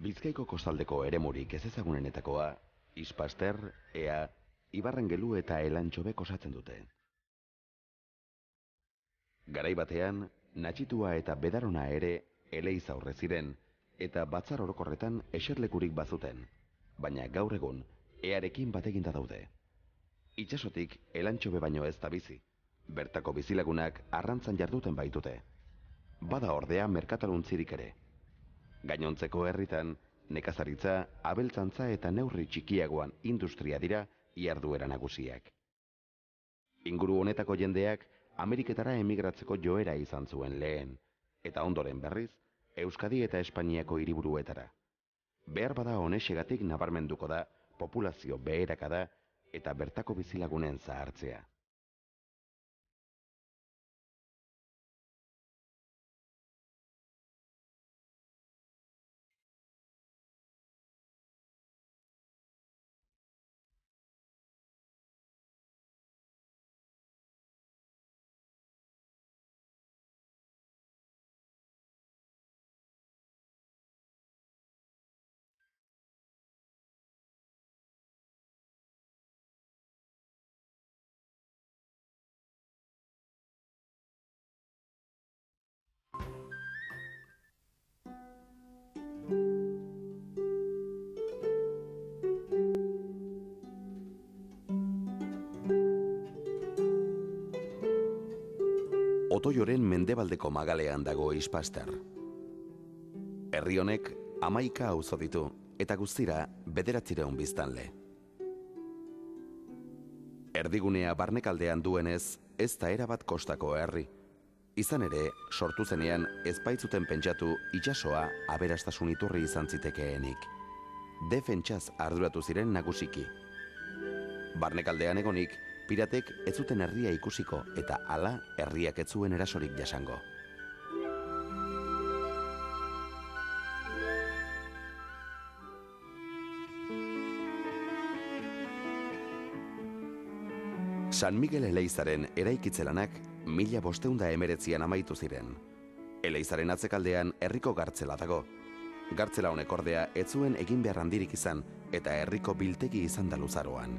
Bizkaiko kostaldeko eremurik ez ezagunenetakoa, Ispaster, Ea, Ibarrengelu eta Elantxobek osatzen dute. Garai batean, Natxitua eta Bedarona ere Eleiz aurre ziren eta batzar orokorretan eserlekurik bazuten, baina gaur egun Earekin bateginda daude. Itsasotik Elantxobe baino ez da bizi, bertako bizilagunak arrantzan jarduten baitute. Bada ordea merkataluntzirik ere. Gainontzeko herritan, nekazaritza, abeltzantza eta neurri txikiagoan industria dira iharduera nagusiak. Inguru honetako jendeak Ameriketara emigratzeko joera izan zuen lehen, eta ondoren berriz, Euskadi eta Espainiako hiriburuetara. Behar bada honexegatik nabarmenduko da, populazio beherakada eta bertako bizilagunen zahartzea. Otoioren mendebaldeko magalean dago Ispaster. Herri honek 11 auzo ditu eta guztira 900 biztanle. Erdigunea barnekaldean duenez, ez da erabat kostako herri. Izan ere, sortu zenean ez baitzuten pentsatu itsasoa aberastasun iturri izan zitekeenik. Defentsaz arduratu ziren nagusiki. Barnekaldean egonik, piratek ez zuten herria ikusiko eta hala herriak ez zuen erasorik jasango. San Miguel Eleizaren eraikitze lanak 1519an amaitu ziren. Eleizaren atzekaldean herriko gartzela dago. Gartzela honek ordea ez zuen egin behar handirik izan eta herriko biltegi izan da luzaroan.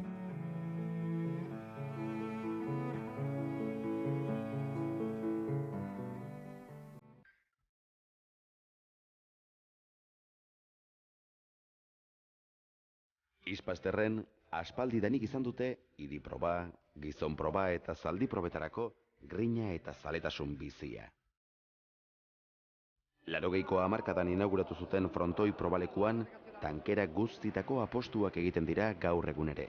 Ispasterren aspaldidanik izan dute hiri-proba, gizon-proba eta zaldi-probetarako grina eta zaletasun bizia. 80ko hamarkadan inauguratu zuten frontoi probalekuan tankera guztitako apostuak egiten dira gaur egun ere.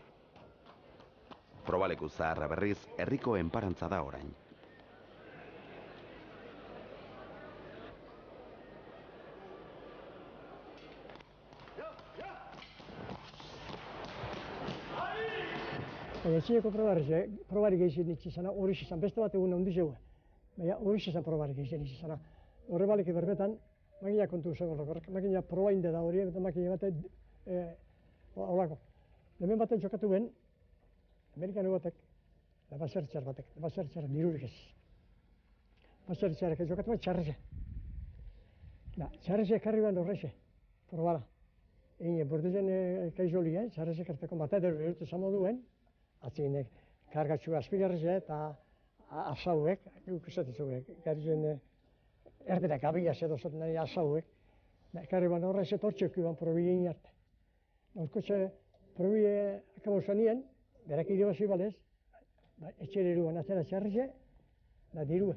Probaleku zaharra berriz herriko enparantza da orain. Etxeko probarik egin izana hori izan, beste bat egun handi zegoen. Baina hori izan probarik egin izana. Horre baliki berbetan, makina kontu zen horrek, makina proba inde da hori, eta makina batek, horako. Hemen baten txokatu ben, Amerikano batek, basertxar batek, basertxar dirurik ez. Basertxarek txokatu ben txarreze. Txarreze ekarri ben horreize, probara. Egin, bordezen kaizoli, txarreze karteko bat edo berurtu zamo duen, atzinek kargatxu azpigarreze eta asauek, ikusatezuek, garrizen erderak abiaz edo zaten nahi asauek, ekarri ban horreize tortxok iban probi egin arte. Horkotxe probi akabo zanien, berak irabazi balez, etxere eruan atzera txarreze, da dirue.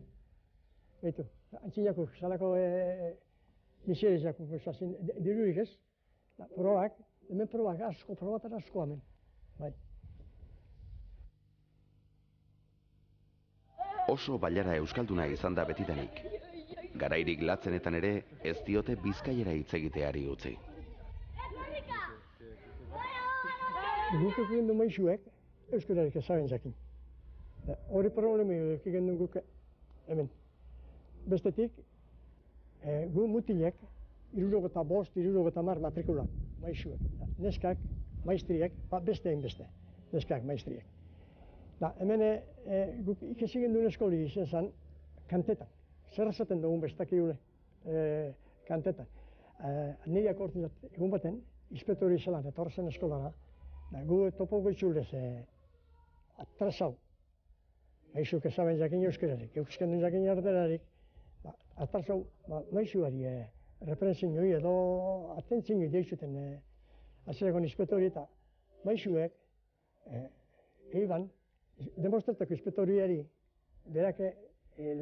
Beitu, antzinako salako miserezako dirurik ez, probak, hemen probak asko, probatan asko hemen. Oso bailara euskalduna izan da betidanik. Garairik latzenetan ere ez diote bizkaiera hitz egiteari utzi. Guk egin du maixuek, euskararik ezaben jakin. Hori problemi egin du guk hemen. Bestetik, gu mutilek, 65, 70 matrikula, maixuek. Neskak, maistriek, beste egin beste, neskak, maistriek. Hemen guk ikasi genduen eskoli izan zen kantetan. Zer esaten dugun bestak egule kantetan. nire akortzen egun baten, inspektori zelan, etorra zen eskolara, da gu topoko itxulez atrasau, maizuk ezaben jakin euskerarik, euskendun jakin erderarik, atrasau, maizuari referentzin hori edo atentzin hori deitzuten azerako inspektori eta maizuek eiban, demostratzeko inspektoriari berak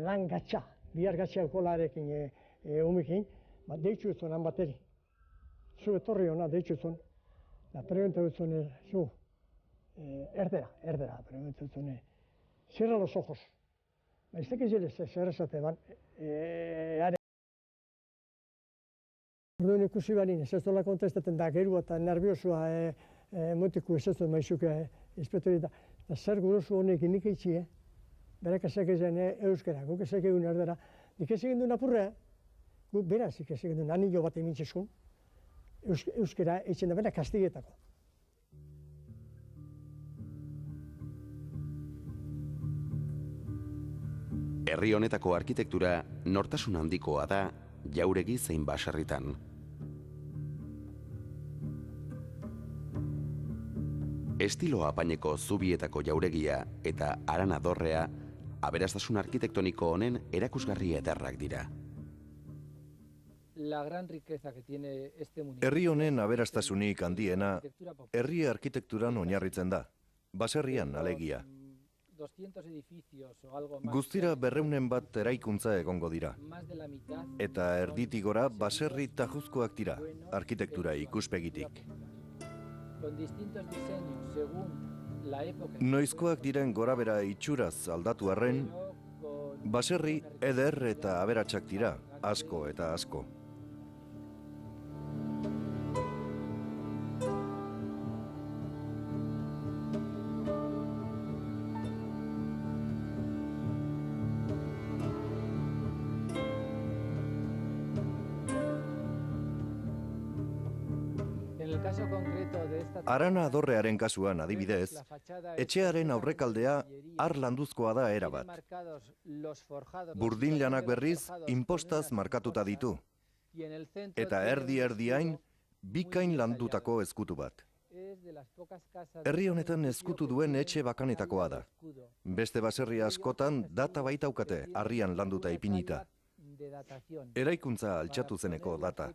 lan gatsa, bihar gatsa eukolarekin umekin, deitzu zuen han bateri. Zu etorri hona deitzu zuen, pregunta zuen, zu, erdera, pregunta zuen, cierra los ojos. Ez tekiz zer esate ban, orduan ikusi banin, ez dola kontestaten da, geru eta nerviosua mutiku ez dut maizuke inspektori eta zer guruzu honek nik eitzi, berak ezak ezen euskera, guk ezak egun erdera, nik ez egin duen apurrea, guk beraz ez egin duen anillo bat emintzezkun, euskera eitzen da bera kastigetako. Herri honetako arkitektura nortasun handikoa da jauregi zein baserritan. Estilo apaineko zubietako jauregia eta harana dorrea aberastasun arkitektoniko honen erakusgarri ederrak dira. Herri honen aberastasunik handiena herri arkitekturan oinarritzen da, baserrian alegia. Guztira 200 bat eraikuntza egongo dira. Eta erditik gora baserri tajuzkoak dira, arkitektura ikuspegitik. Noizkoak diren gorabera itxuraz aldatu arren, baserri eder eta aberatsak dira, asko eta asko. Harana dorrearen kasuan adibidez, etxearen aurrekaldea har landuzkoa da erabat. Burdin lanak berriz inpostaz markatuta ditu. Eta erdi-erdiain bikain landutako ezkutu bat. Herri honetan ezkutu duen etxe bakanetakoa da. Beste baserri askotan data baitaukate harrian landuta ipinita. Eraikuntza altxatu zeneko data,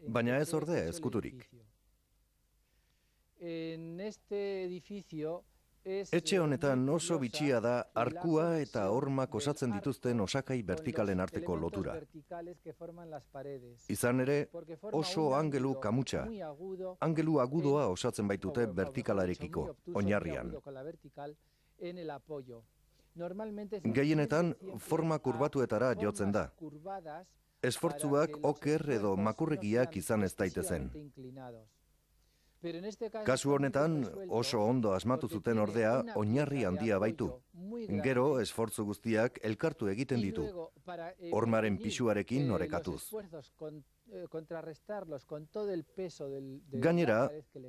baina ez ordea ezkuturik. Etxe honetan oso bitxia da arkua eta hormak osatzen dituzten osakai vertikalen arteko lotura. Izan ere, oso angelu kamutsa, angelu agudoa osatzen baitute vertikalarekiko, oinarrian. Gehienetan forma kurbatuetara jotzen da. Esfortzuak oker edo makurregiak izan ez daitezen. Kasu honetan oso ondo asmatu zuten ordea oinarri handia baitu. Gero esfortzu guztiak elkartu egiten ditu, hormaren pisuarekin orekatuz. Gainera,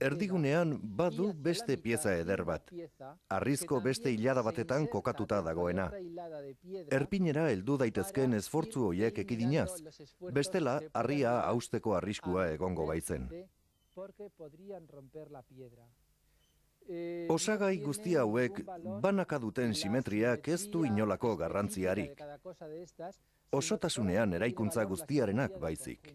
erdigunean badu beste pieza eder bat. Harrizko beste hilada batetan kokatuta dagoena. Erpinera heldu daitezkeen esfortzu horiek ekidinaz, bestela harria hausteko arriskua egongo baitzen. Osagai guzti hauek banaka duten simetriak ez du inolako garrantziarik. Osotasunean eraikuntza guztiarenak baizik.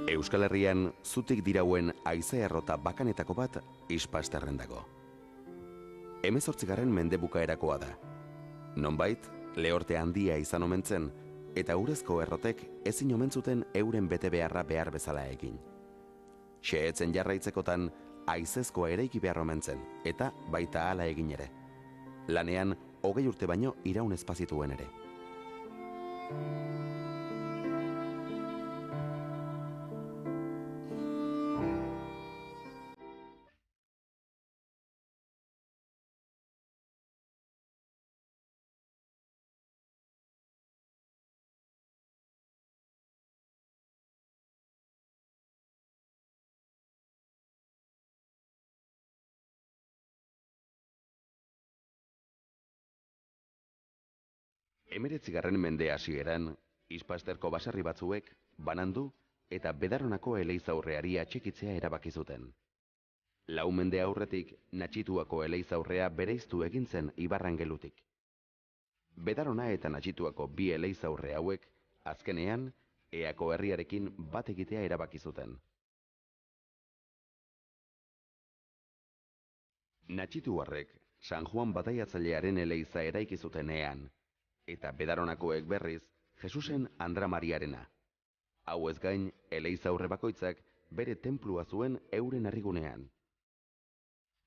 Euskal Herrian zutik dirauen haize errota bakanetako bat Ispasterren dago. 18. mende bukaerakoa da. Nonbait, lehorte handia izan omen zen, eta urezko errotek ezin omen zuten euren bete beharra behar bezala egin. Xehetzen jarraitzekotan haizezkoa eraiki behar omen zen, eta baita hala egin ere. Lanean, 20 urte baino iraun espazituen ere. 19. mende hasieran, Ispasterko baserri batzuek banandu eta Bedaronako eleizaurreari atxikitzea erabaki zuten. 4 mende aurretik Natxituako eleizaurrea bereiztu egin zen Ibarrangelutik. Bedarona eta Natxituako bi eleizaurre hauek azkenean Eako herriarekin bat egitea erabaki zuten. Natxituarrek San Juan bataiatzailearen eleiza eraiki zuten Ean, eta Bedaronakoek berriz Jesusen Andra Mariarena. Hau ez gain, eleizaurre bakoitzak bere tenplua zuen euren herrigunean.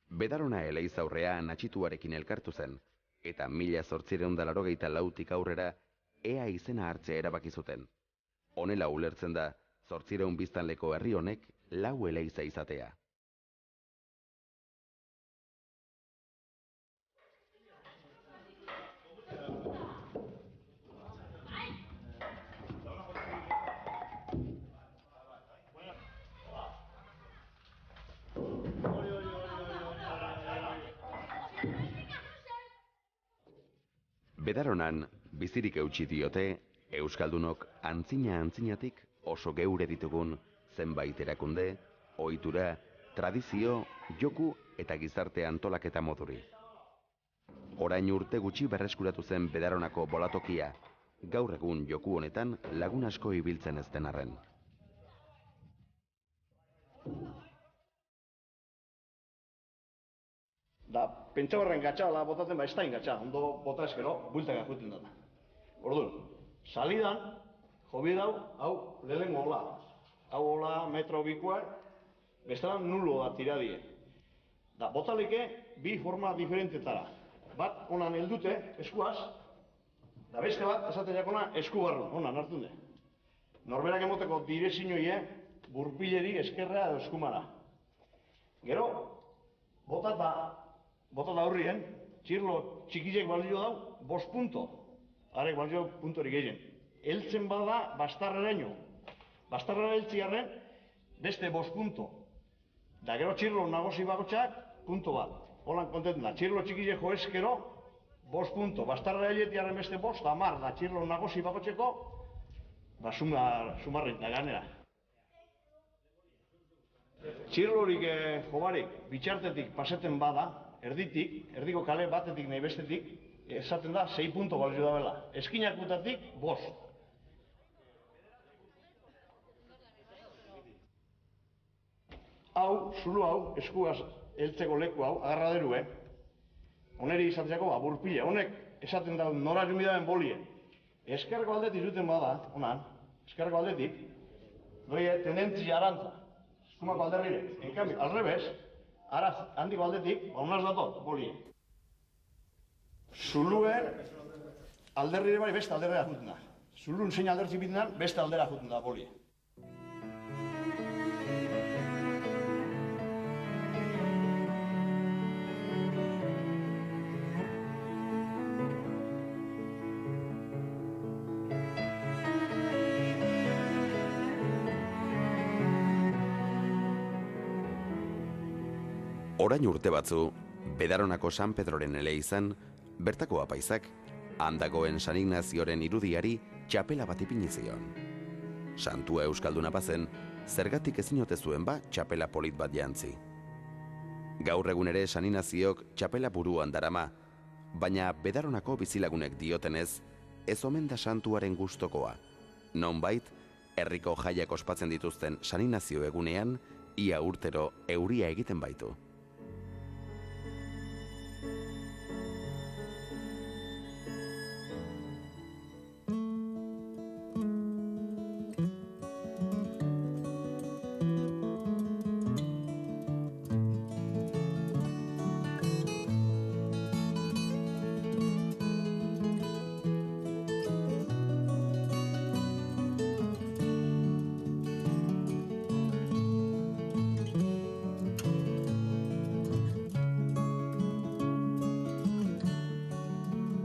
Bedarona eleizaurrea Natxituarekin elkartu zen, eta 1884tik aurrera Ea izena hartzea erabaki zuten. Honela ulertzen da, 800 biztanleko herri honek 4 eleiza izatea. Bedaronan, bizirik eutsi diote, euskaldunok antzinatik oso geure ditugun zenbait erakunde, ohitura, tradizio, joku eta gizarte antolaketa moduri. Orain urte gutxi berreskuratu zen Bedaronako bolatokia, gaur egun joku honetan lagun asko ibiltzen ez den arren. Da, pentsa horren gatxala botatzen ba ez da ingatxa, ondo bota eskero, builtaka juten dut. Orduan, salidan, jobi dau, hau lehenengo hola. Hau hola metro bikoa, bestelan nulo da tiradie. Da, botalike bi forma diferentetara. Bat onan heldute, eskuaz, da beste bat, esaten jakona, eskubarru, onan hartun de. Norberak emoteko direzinoie, burpileri, eskerra edo eskumara. Gero, botata aurrien, txirlo txikilek balio dau, 5 punto. Arek balio puntorik egin. Eltzen bada bastarreraino. Bastarrera eltziarren, beste 5 punto. Da gero txirlo nagosi bakotxak, punto bat. Holan kontentu da, txirlo txikilek jo eskero, 5 punto. Bastarrera eletiarren beste 5, 10, da txirlo nagosi bakotxeko, ba sumarrik da ganera. Txirlorik jobarik bitxartetik paseten bada, erdiko kale batetik nahi bestetik, esaten da 6 punto balio da bela. Eskinakutatik 5. Hau, zulo hau, eskuaz heltzeko leku hau, agarraderu, Oneri izateako burpila. Honek esaten da nora jumidaben bolie. Eskerreko aldetik zuten bada, onan, eskerreko aldetik, doi tendentzia arantza. Eskumako alderrire. En cambio, al revés, araz handiko aldetik, honaz dator, bolie. Zuluen alderrire bai beste alderrera juten da. Zulun zein aldertzi bitenan, beste aldera juten da, bolie. Orain urte batzu, Bedaronako San Pedroren eleizan, bertako apaizak, handagoen San Ignazioren irudiari txapela bat ipini zion. Santua euskalduna bazen, zergatik ezin ote zuen ba txapela polit bat jantzi. Gaur egun ere San Ignaziok txapela buruan darama, baina Bedaronako bizilagunek diotenez, ez omen da santuaren gustokoa. Nonbait, herriko jaiak ospatzen dituzten San Ignazio egunean, ia urtero euria egiten baitu.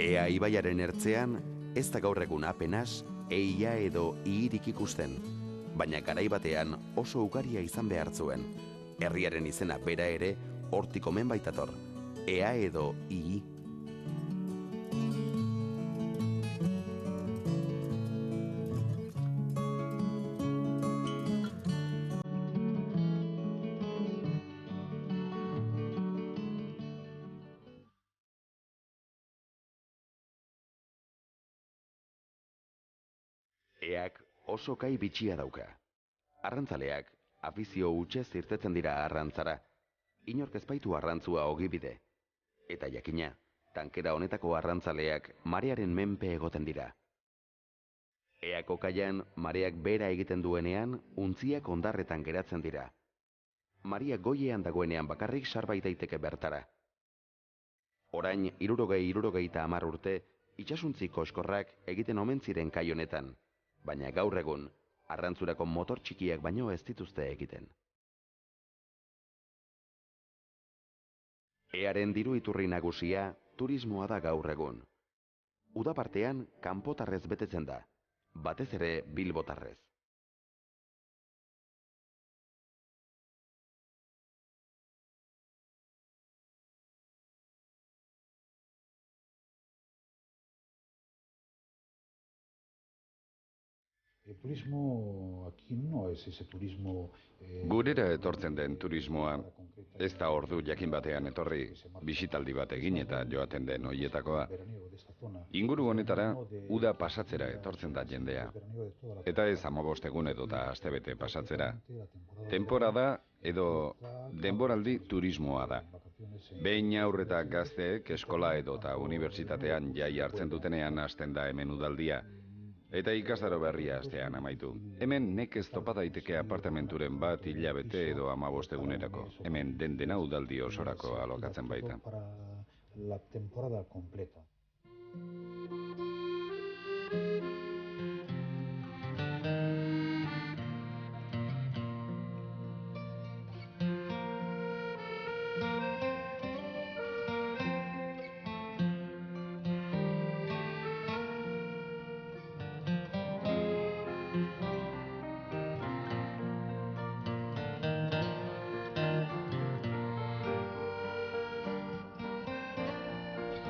Ea ibaiaren ertzean, ez da gaur egun apenas, eia edo ihirik ikusten, baina garai batean oso ugaria izan behar zuen. Herriaren izena bera ere hortik omen baitator, ea edo ihi. Eak oso kai bitxia dauka. Arrantzaleak afizio hutsez irtetzen dira arrantzara. Inork ez baitu arrantzua ogibide. Eta jakina, tankera honetako arrantzaleak marearen menpe egoten dira. Eako kaian, mareak bera egiten duenean, untziak ondarretan geratzen dira. Maria goiean dagoenean bakarrik sarbait daiteke bertara. Orain, 60-70 urte, itsasuntzi koskorrak egiten omen ziren kai honetan, baina gaur egun, arrantzurako motor txikiak baino ez dituzte egiten. Earen diru iturri nagusia, turismoa da gaur egun. Uda partean, kanpotarrez betetzen da, batez ere bilbotarrez. El turismo aquí no es ese turismo... Gurera etortzen den turismoa, ez da ordu jakin batean etorri, bisitaldi bat egin eta joaten den hoietakoa. Inguru honetara, uda pasatzera etortzen da jendea. Eta ez 15 egun edota astebete pasatzera. Temporada edo denboraldi turismoa da. Behin haur eta gazteek eskola edota unibertsitatean jai hartzen dutenean hasten da hemen udaldia. Eta ikastaro berria astean amaitu. Hemen nekez topa daiteke apartamenturen bat hilabete edo 15 egunerako. Hemen dena udaldi osorako alokatzen baita. La temporada completa.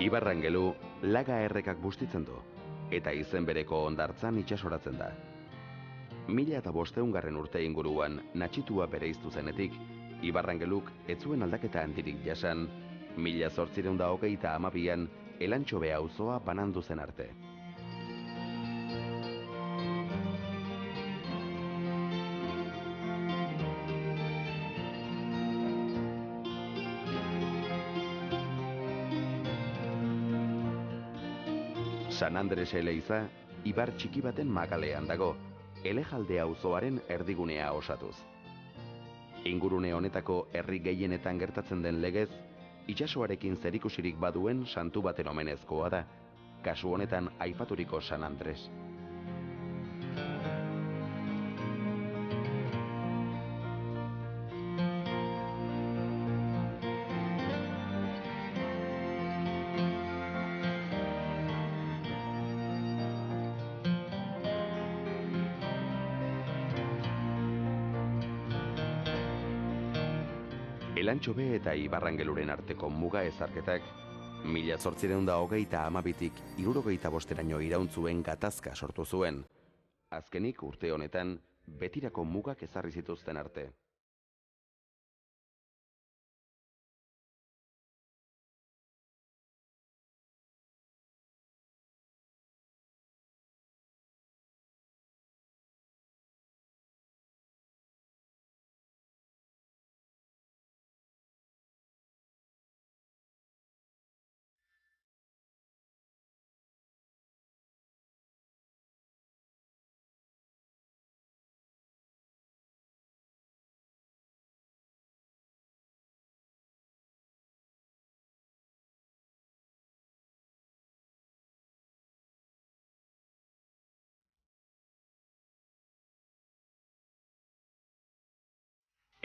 Ibarrangelu laga errekak bustitzen du, eta izen bereko hondartzan itsasoratzen da. 1500 urte inguruan Natxitua bereiztu zenetik, Ibarrangeluk ez zuen aldaketa handirik jasan, 1822an Elantxobe auzoa banandu zen arte. San Andres eleiza, ibar txiki baten magalean dago, Elejalde auzoaren erdigunea osatuz. Ingurune honetako herri gehienetan gertatzen den legez, itsasoarekin zerikusirik baduen santu baten omenezkoa da, kasu honetan aipaturiko San Andres. Elantxobe eta Ibarrangeluren arteko muga ezarketak 1822tik 65eraino irauntzuen gatazka sortu zuen. Azkenik urte honetan betirako mugak ezarri zituzten arte.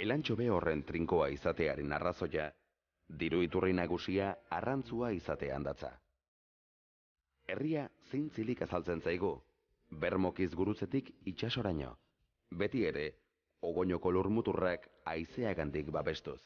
Elantxobe horren trinkoa izatearen arrazoia, diru iturri nagusia arrantzua izatean datza. Herria zintzilik azaltzen zaigu, Bermokiz gurutzetik itsasoraino, beti ere, Ogoinoko lurmuturrak haizeagandik babestuz.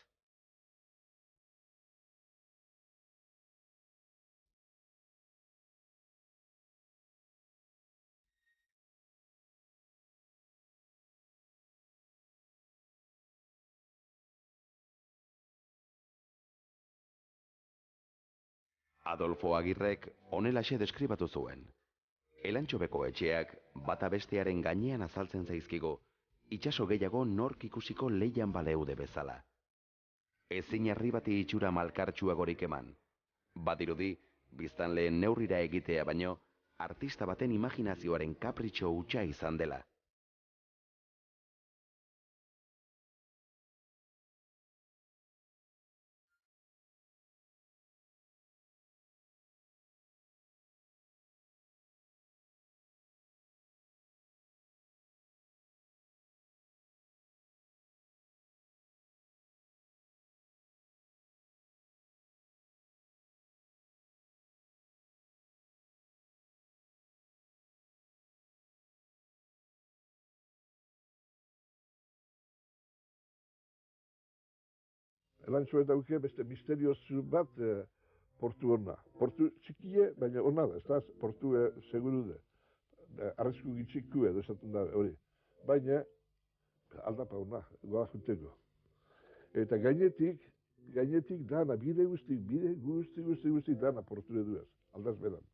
Adolfo Agirrek honelaxe deskribatu zuen. Elantxobeko etxeak bata bestearen gainean azaltzen zaizkigu, itsaso gehiago nork ikusiko leian baleude bezala. Ezin herri bati itxura malkartsuagorik eman. Badirudi, biztanleen neurrira egitea baino, artista baten imaginazioaren kapritxo hutsa izan dela. Elantxobe dauke beste misteriozu bat portu hona. Portu txikie, baina hona da, ez da, portu seguru da. Arrezku gitxiku edo esaten da hori. Baina, aldapa hona, goa juteko. Eta gainetik dana, bide guzti dana portu eduaz, aldaz beran.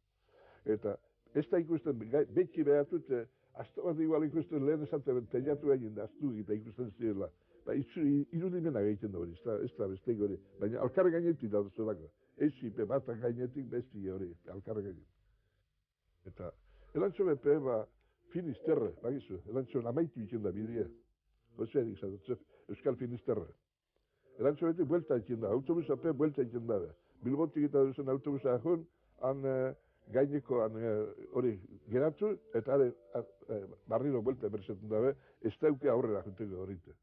Eta ez da ikusten, beti behatut, asto bat igual ikusten lehen esaten teiatu egin da, astu eta ikusten zirela. Ba, irudimena egiten da hori, ez da besteik hori. Baina alkar gainetik da zelako. Eixipe bat gainetik besti hori, alkar gainetik. Eta elantxobe pe, finisterre, bagizu, elantxobe amaitu ikin da bidea. Josearik zaten, Euskal Finisterre. Elantxobetik buelta ikin da, autobusa pe buelta ikin da. Bilbotik eta duzen autobusa ahon, han gaineko hori geratu, eta barriro buelta bersetan dabe, ez dauke aurrera junteko horite.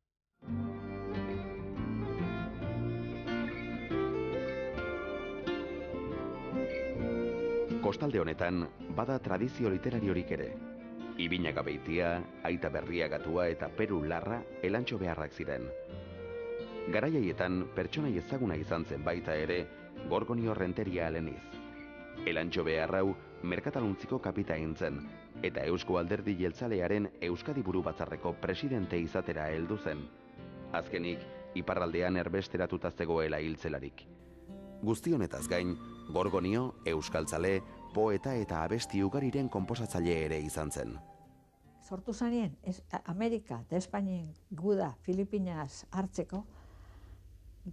Kostalde honetan, bada tradizio literariorik ere. Ibinaga Beitia, Aita Berriagatua eta Peru Larra elantxobearrak ziren. Garaiaietan pertsonai ezaguna izan zen baita ere, Gorgonio Renteria aleniz. Elantxobearrau merkataluntziko kapitain zen, eta Eusko Alderdi Jeltzalearen Euskadi Buru Batzarreko presidente izatera heldu zen. Azkenik, iparraldean erbesteratuta zegoela hiltzelarik. Guzti honetaz gain, Gorgonio, euskaltzale, poeta eta abesti ugariren konposatzaile ere izan zen. Sortu zanien, Amerika eta Espainien guda Filipinas hartzeko,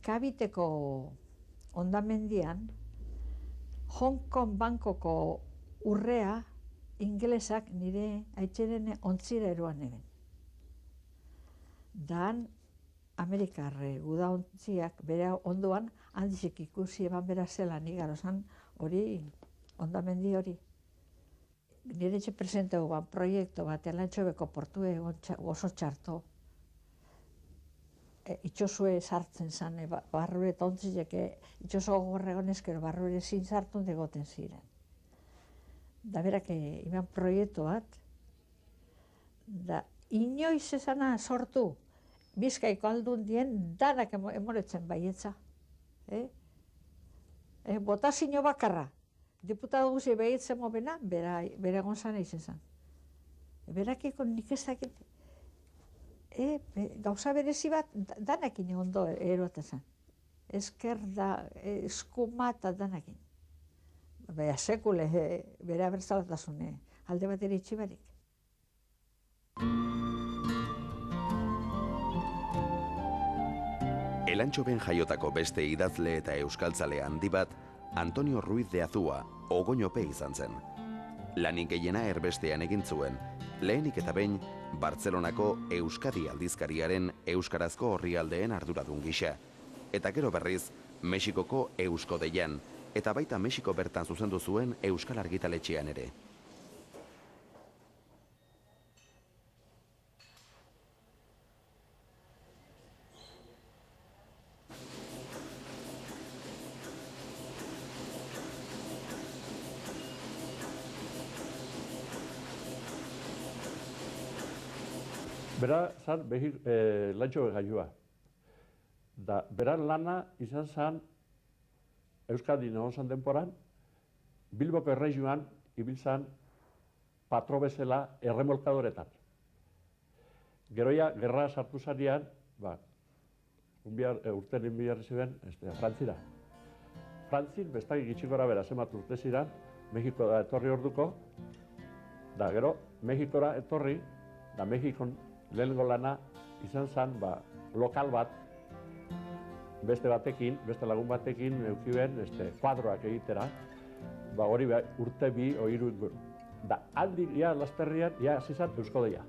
Gabiteko ondamendian, Hong Kong Bankoko urrea ingelesak nire aitxeren ontzira eroan eben. Dan Amerikarre guda ontziak bere ondoan handizik ikusi eban bera zela nigarozan hori ondamendi hori. Nire etxe presentegu ban proiektu bat Elantxobeko portue oso txarto. Itxosue sartzen zan, barrure tontzilek itxoso gorregon eskero barrure zin sartun degoten ziren. Da berak iban proiektu bat, da inoiz ezana sortu, Bizkaiko aldundien danak emoretzen baietza. Botazio bakarra, diputatu guzi behitzen mobena, bere gonzana izan zen. Berakiko nik ez dakit, gauza berezi bat danakin ondo eroaten zen. Ezker da, eskuma eta danakin. Baina sekule, bere abertzalatasune, alde bat ere itxibarik. Elantxoben jaiotako beste idazle eta euskaltzale handi bat, Antonio Ruiz de Azua, Ogoñope izan zen. Lanik gehiena erbestean egin zuen, lehenik eta behin, Bartzelonako Euskadi aldizkariaren euskarazko orrialdeen arduradun gisa. Eta gero berriz, Mexikoko Eusko Deian, eta baita Mexiko bertan zuzendu zuen Euskal Argitaletxean ere. Bera zan Elantxobe gailua. Da, beran lana izan zan Euskadi nagon zan denporan, Bilboko erregioan ibiltzan patro bezala erremolkadoretan. Geroia, gerra sartu zanean, urten inbiarri ziren, Frantzira. Frantzin, bestak gitxikora bera zemat urte ziren, Mexiko da etorri orduko, Da gero, Mexikora etorri, da Mexikon lehenengo lana izan zen lokal bat, beste lagun batekin eukiben kuadroak egitera, hori urte bi o hiru inguru. Da, aldi, lasterrian, hasi zen Eusko Deia.